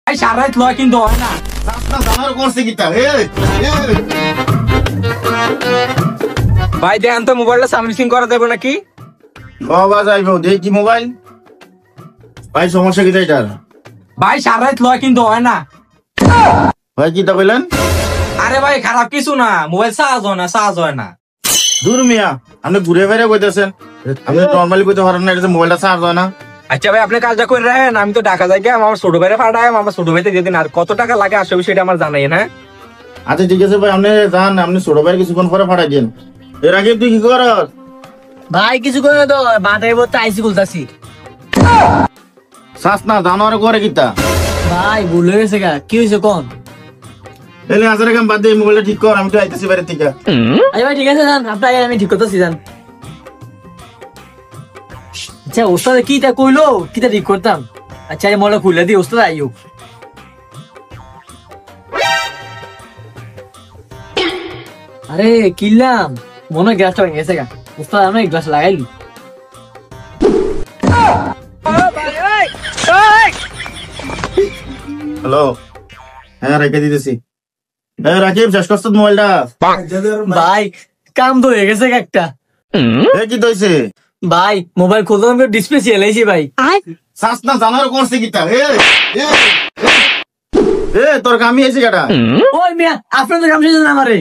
ভাই সারা রাত লয় কিন্তু হয় না। রাস্তা জানার করছে কিটা ভাই দেখেন তো মোবাইলটা সার্ভিসিং করা যাবে নাকি? বাবা যাইব দেখ কি মোবাইল ভাই সমস্যা কি এটার? ভাই সারা রাত লয় কিন্তু হয় না। ভাই কিটা কইলেন? আরে ভাই খারাপ কিছু না, মোবাইল চার্জ হয় না। দূর মিয়া আপনি ঘুরে ফিরে কইতেছেন, আপনি নরমালি কইতে পারেন না এটা মোবাইলটা চার্জ হয় না। আচ্ছা ভাই আপনি কাজটা করে রাখেন, আমি তো ঢাকা যাই আমার ছোট ভাইরে পাঠায়, আমার ছোট ভাইতে যেদিন আর কত টাকা লাগে আসবে সেটা আমার জানাই না। আচ্ছা ঠিক আছে ভাই আপনি যান, আপনি ছোট ভাইয়ের কিছুক্ষণ পরে পাঠাই দিন। এর আগে তুই কি কর? ভাই কিছু করে তো মাথায় বলতে আইসি খুলতাছি। শ্বাস না জানোয়ার করে কিটা? ভাই ভুল হয়ে গেছে গা, কি হয়েছে কোন? এলে আসার কাম বাদ দিয়ে মোবাইলটা ঠিক কর, আমি তো আইতেছি বাইরে থেকে। আচ্ছা ভাই ঠিক আছে যান, আপনার আমি ঠিক করতেছি যান। আচ্ছা ওস্তাদ কি তা কইলো, কি তা ঠিক করতাম? আচ্ছা এই মোবাইলটা খুলে দিই ওস্তাদ আইও। আরে কিনলাম মনে হয় গ্লাসটা ভেঙে গেছে গা, ওস্তাদ আমি গ্লাস লাগাইলি। হ্যালো, হ্যাঁ রেখে দিতেছি। হ্যাঁ রাকিব শেষ করছ মোবাইলটা? ভাই কাম তো হয়ে গেছে গা একটা। কি দইছে? ভাই মোবাইল খুলতে ডিসপ্লে চেলাইছি ভাই। শ্বাস না জানোয়ার করছে কিটা? তোর কামি এসে কাটা। ওই মিয়া আপনার তো কাম শেষ না আমারে।